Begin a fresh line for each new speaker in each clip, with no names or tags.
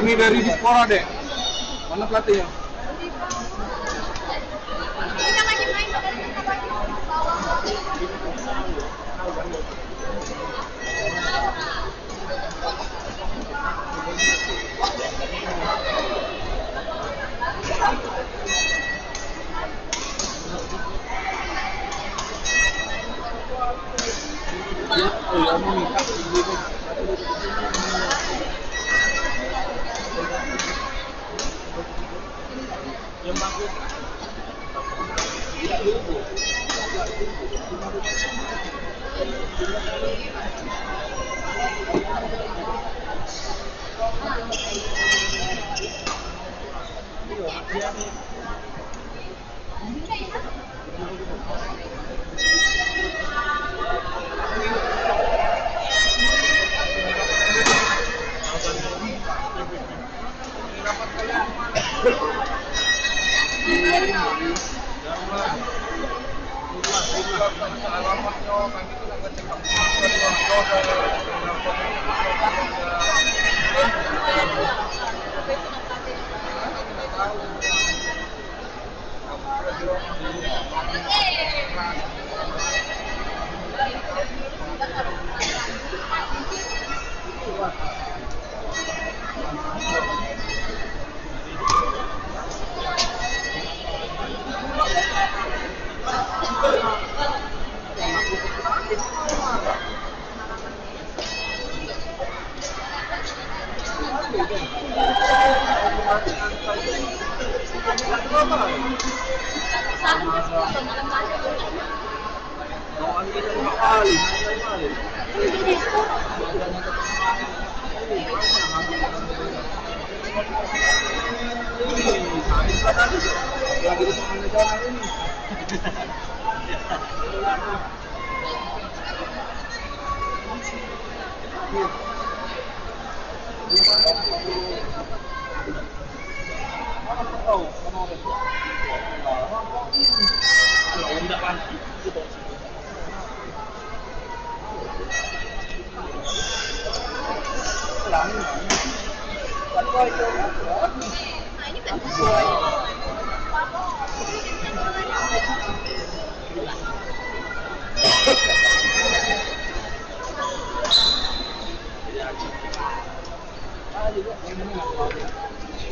Kami dari Dispora, Dek. Mana pelatihnya?
Kita lagi main pada kita lagi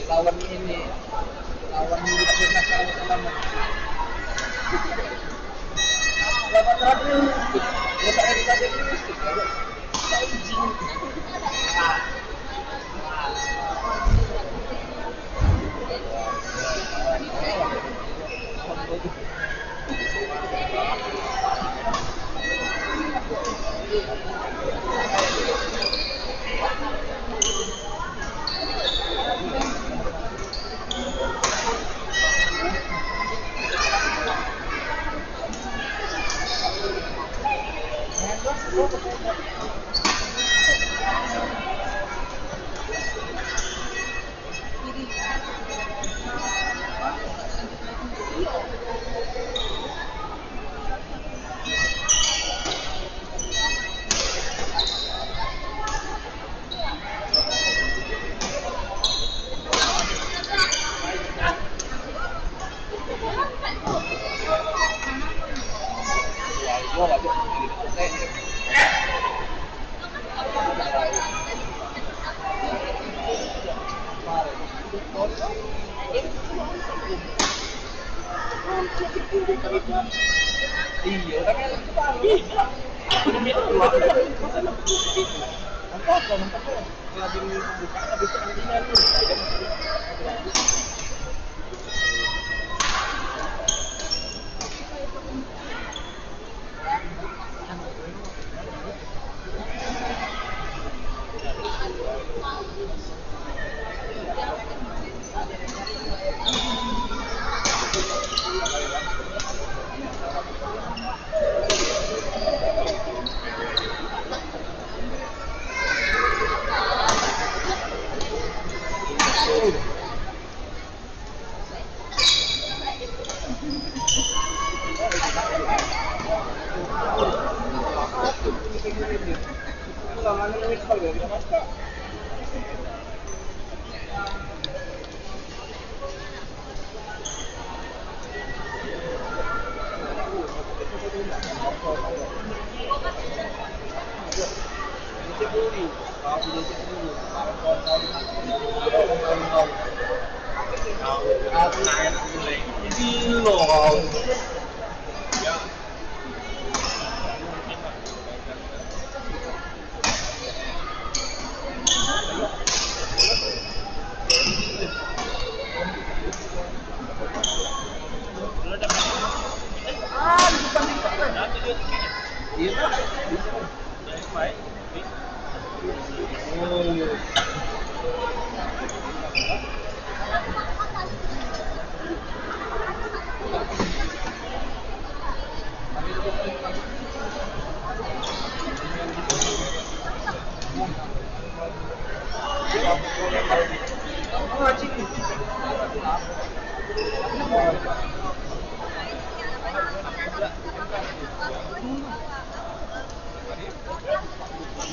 lawan ini lawan milik nasional selama terakhir kita edukasi kita uji iya, tapi yang kepala udah minum dua mantap lagi buka habis itu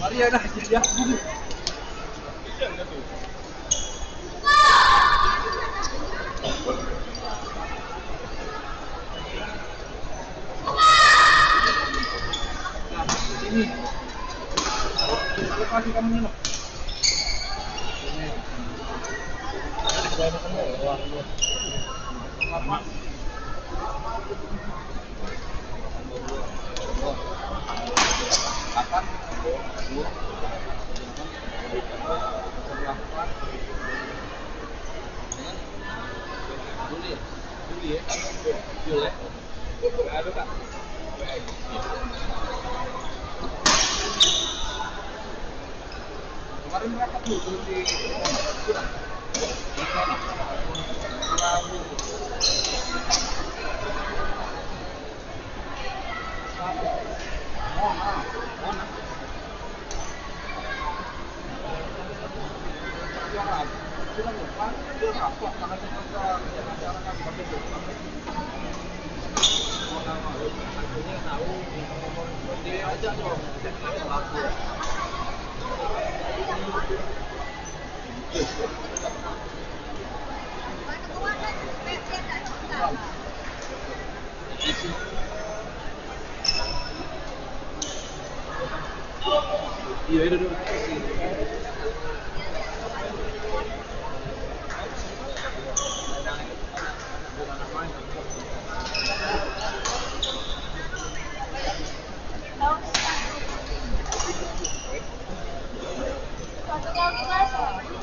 Maria dah jadi aku. Ini. Kasih kamu minum. Kemarin berapa tuh di iya itu dulu.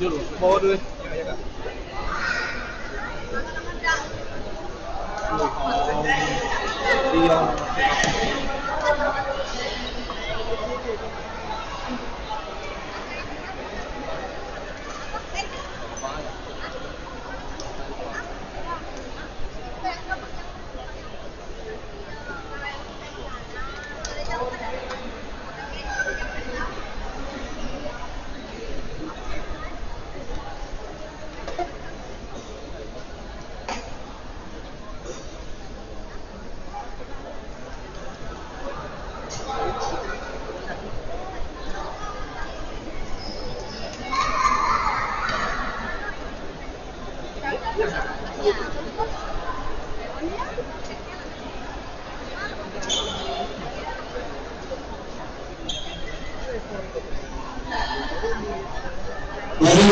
Jul, bawa dulu. Ya, Kak. Iya.
Mari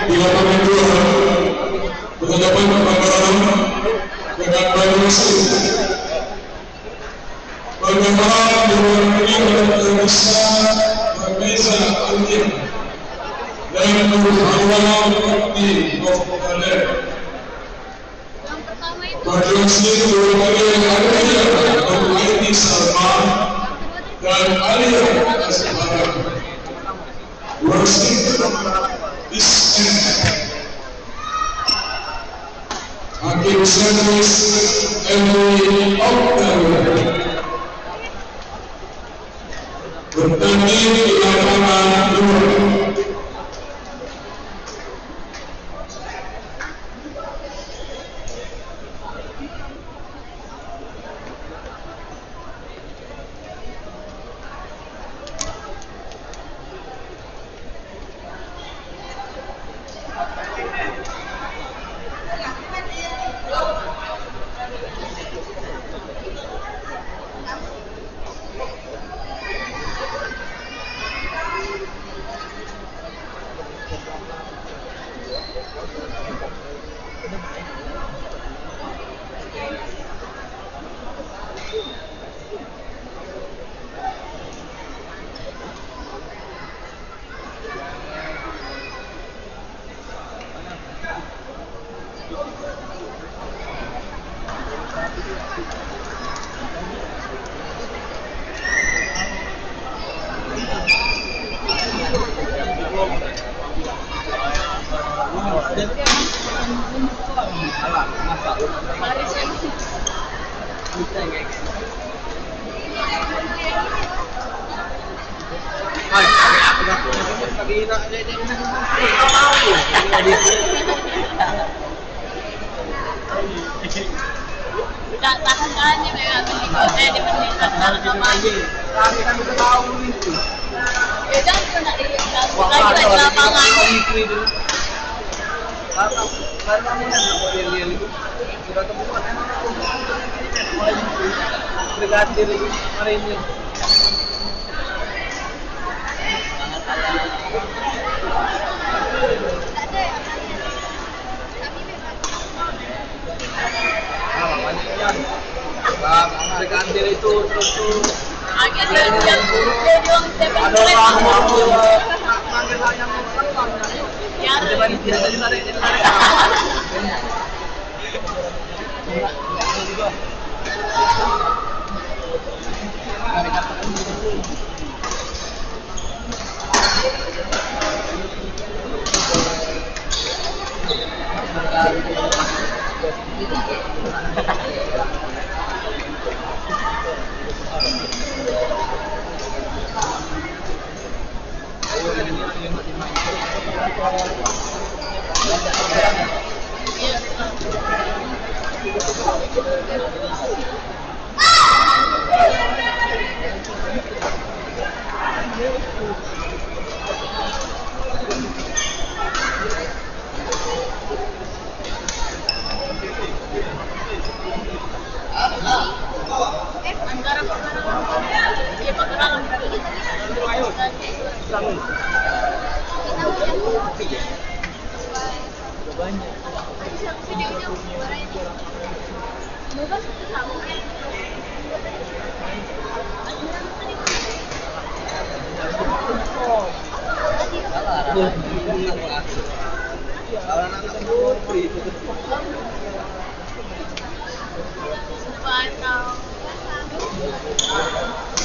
di lapangan 2 berhadapan Makassar dengan Banyuwangi. Bagaimana dengan Indonesia berbeza penting dan berhawa di Kabupaten Banyuwangi berbagai Arya Banyuwangi Salman dan Arya Asmara. Worship is hakim service every October bertanding di lapangan 2.
Ay, aku dah lagi nak jadi tahu.
Tahan-tahan niya may di menit tahan lagi.
Kami kan kita tahu itu.
Beda ko na lagi sa lapangan.
Karena muna na model itu. Sudah temukan emang aku. Dekat diri marinir. Mereka antir itu terus tuh
Akhirnya dia yung 7
ada orang mau manggil saya mau terbang
Ya,
jadi tarik
antara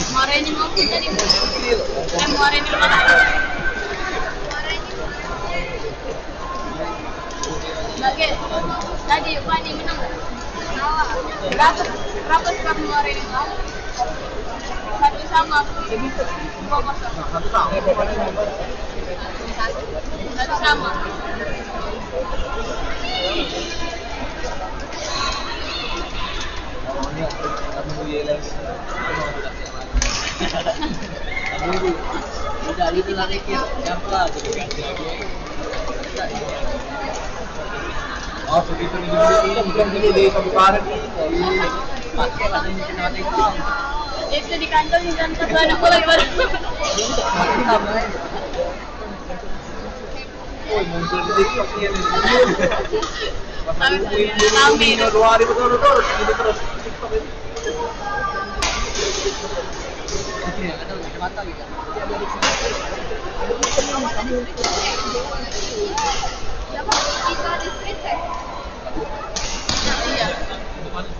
kemarin ini mau kita di kemarin ini Bagai tadi Fani menang berapa skor kemarin ini satu sama 2-0 satu sama
Udah itu lari siapa gitu kan.
Oh begitu belum dulu di kabupaten
Pakai lah ini kenapa itu.
itu di kantor di kantor anak ko lagi baru
oh muncul di TikTok ini
Kami.
2 hari betul-betul ini terus TikTok itu
Iya, ada mata gitu.
iya masuk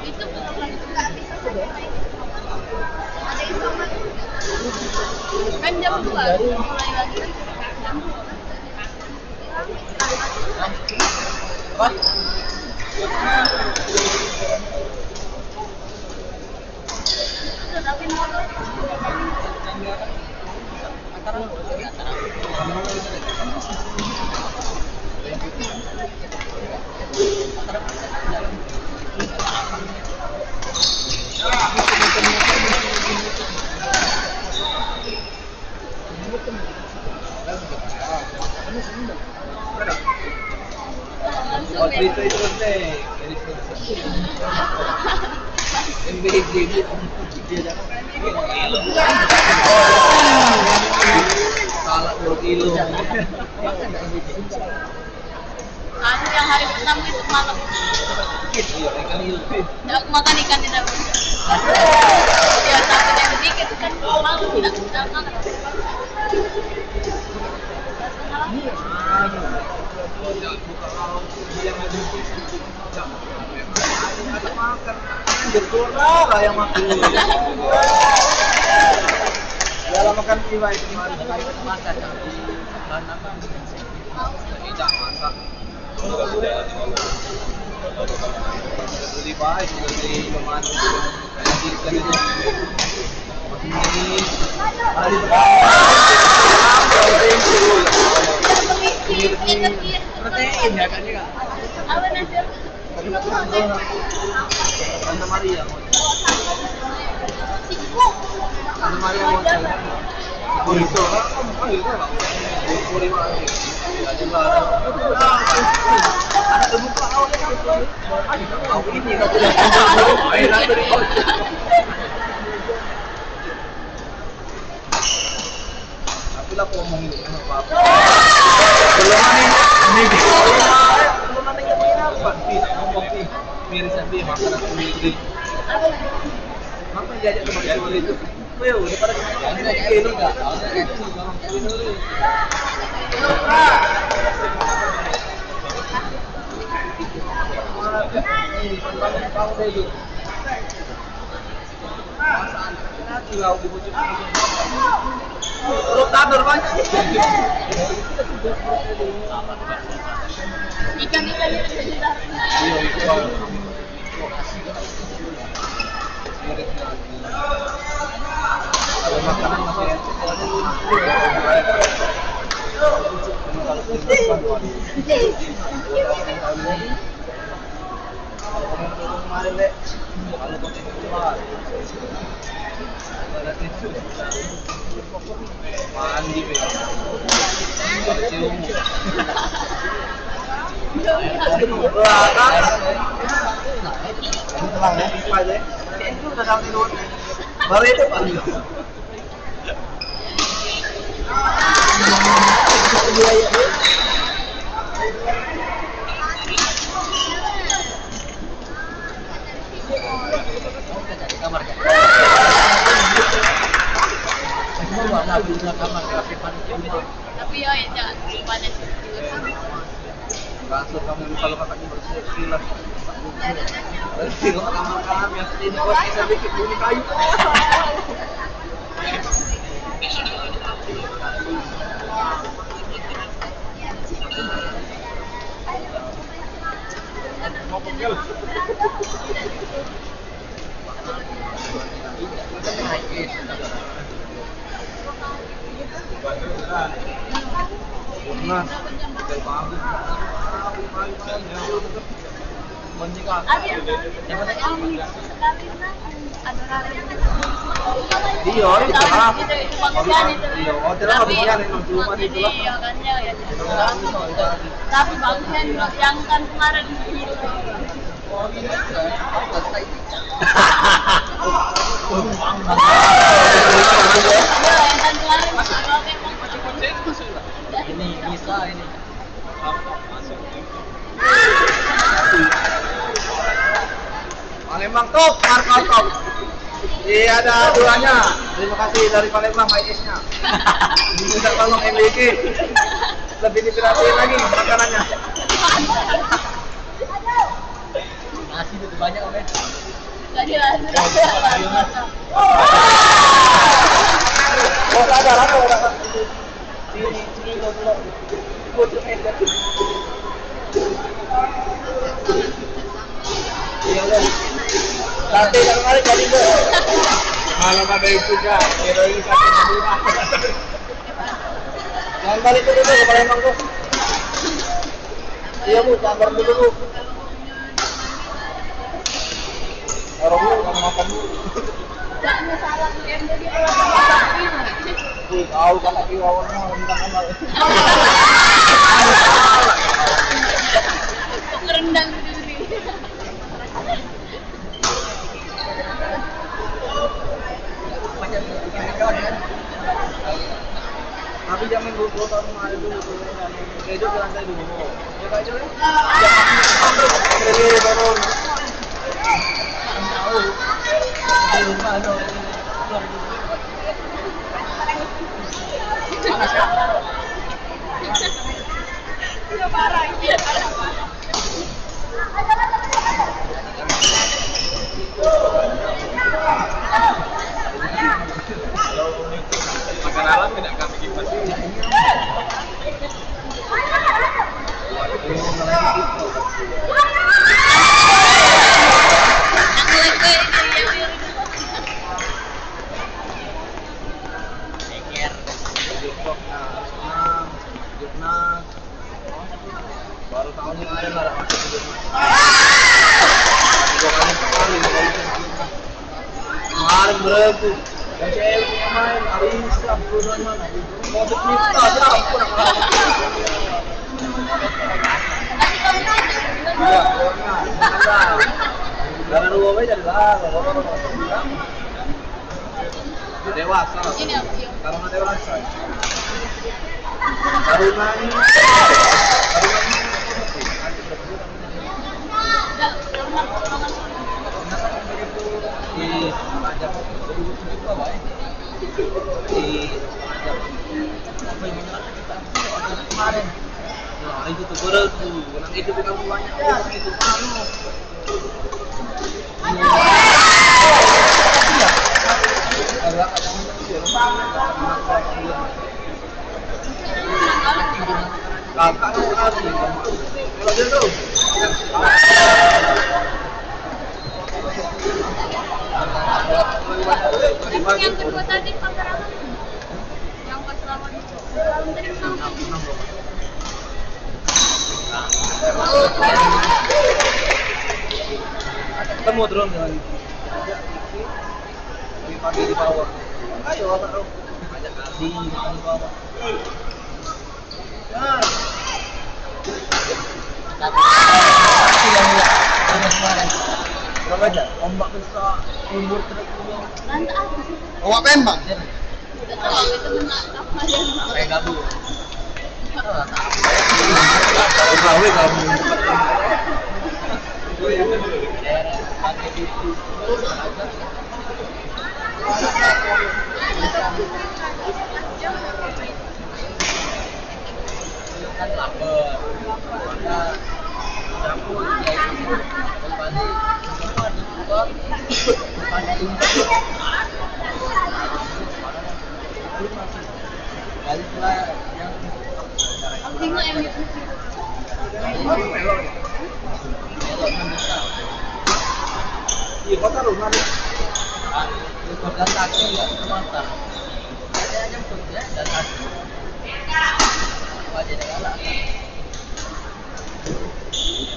itu belum lagi nggak bisa ada isoman kan jam 2 mulai lagi jam 2 tapi motor
oh cerita itu deh MBG ini dia salah 2 kilo
Anu yang hari pertama itu malam
iya ikan hiu
nggak aku makan ikan di dalam ya tapi yang sedikit kan malam nggak makan
buka Ada makan. Betul lah yang makan. Dalam makan iwa itu kemarin masak dan apa? Tidak masak. Beli baik dari kemarin itu. Ini hari protein ya kan juga.
Apa nanti?
Santa Maria. Santa Maria mau jalan. Oh itu lah. Oh itu lah. Ada terbuka awalnya. Ini nggak tidak. Tapi lah aku ngomong itu apa? Belum ada yang apa? Ngomong sih. Miris sih makanan sendiri. Apa diajak teman seperti itu? Well, daripada kita kilo enggak? Rotador banyak.
Ikan-ikan itu sudah.
Ada makanan masih mandi baru itu panggil.
Tapi ya jangan pada
Langsung kamu kalau katanya bersih lah. Bersih kamar kami yang ini kok bisa bikin bunyi kayu. Mau pegel. Nah,
tapi bagusnya yang kan kemarin
ini bisa ini. Palembang top, markal top. Iya ada duanya. Terima kasih dari Palembang IS-nya. Bisa tolong MBG. Lebih diperhatiin lagi makanannya. Nasi itu banyak Om.
tadi lah
Oh ada apa udah sini dulu. Iya udah. Sate yang kemarin jadi tuh. Malam ada itu juga. Kira ini sate Madura. Jangan balik dulu ke Palembang tuh. Iya Bu, sabar dulu Bu. Orang lu mau makan dulu.
jangan salah yang jadi
Tahu kakak Iwawannya rendang amal.
rendang sendiri.
Tapi jangan dulu taruh kemarin dulu. Kejo ke lantai dulu. Ya Kak Jo ya. Ini baru. Tahu. Di rumah ada. Panas ya?
Udah parah, iya parah.
Paling beregu. Yang cewek yang main, Arisa, Bruno mana? Modus Miftah, siapa nak kalah?
Nanti kamu sih.
Iya, pokoknya. Jangan lupa aja jadi lah. Dewasa.
Ini apa sih?
Karena dewasa. Tarunanya.
Enggak, orang
Di pajak 2007 apa ya? Di pajak apa yang kita kemarin. Nah, itu tuh baru tuh, orang itu bukan banyak orang itu anu. Agak ada kakak tuh asli. Kalau dia tuh
Emang yang kedua tadi Pangkarangan? Yang pas lawan itu? Tadi sama.
ketemu drone dengan pagi di bawah. Ayo taruh. Ajak kali di bawah. Nah. Berapa aja? Ombak besar, umur terus.
Nanti apa sih?
Ombak Pembang.
Tidak tahu itu benar apa ya?
Kayak gabung. Gawe kamu. Kan lapar. Campur ya itu. Kembali
Aku tengok yang itu.
Iya, kota rumah deh.
Dan kaki ya mata. Ada aja ya dan kaki. Wajah negara.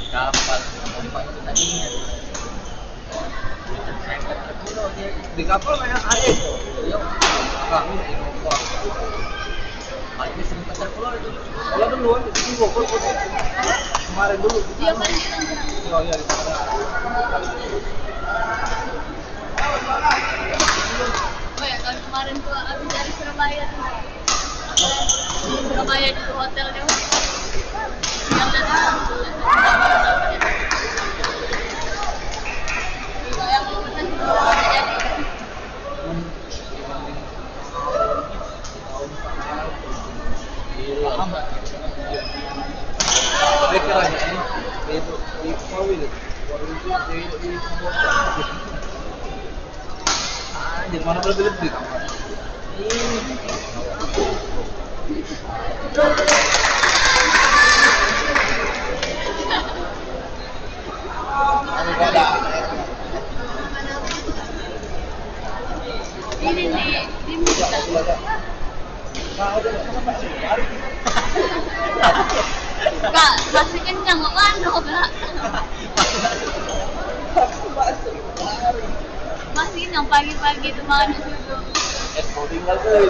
Kapal tempat itu tadinya.
Di kapal kayak air.
Yo, kami di Bogor. Ayo sering pasar pulau itu.
Kalau dulu di Bogor kemarin dulu.
Dia kan kita.
Oh iya di sana.
Oh ya, tahun kemarin tuh aku dari Surabaya tuh. Di Surabaya di hotelnya. Yang tadi yang mau pesan jadi.
Pikirannya itu di mobil di di mana lebih kamar.
Ini nih, di Mita. Kak, masih kenyang kok kan Kak? Masih kenyang pagi-pagi itu makan di situ.
Mau tinggal tuh.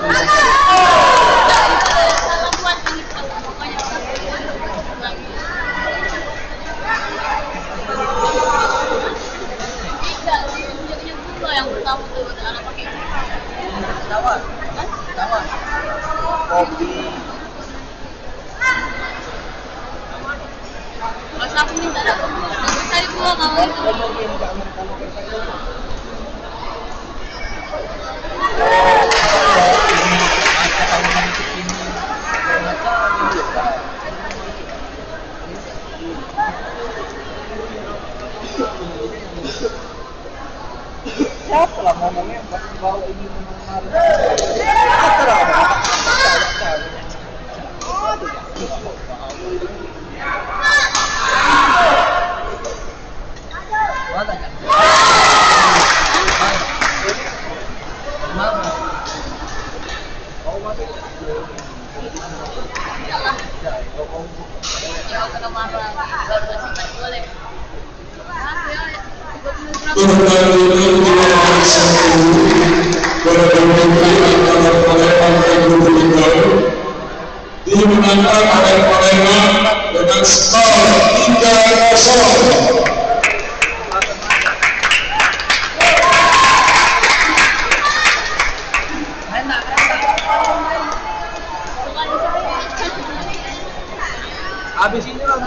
Salah buat ini pokoknya tidak punya bunga yang pertama tuh anak pakai
Tawar. Tawar.
Kopi.
Mas aku minta dah. Aku cari buah mau itu.
Siapa lah ngomongnya pas bawa ini memang
Mana kan? Mama.
mau masuk.
Ya kena marah. Baru kasih boleh. Aku ya 30 gram.
Kembali ke dimenangkan oleh Palembang dengan skor 3-0.
Habis ini lah.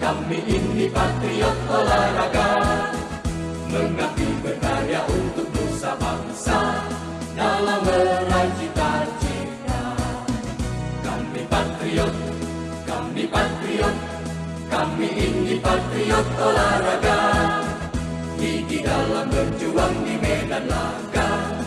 Kami ini patriot olahraga, mengabdi berkarya untuk nusa bangsa dalam meraih cita-cita. Kami patriot, kami ini patriot olahraga.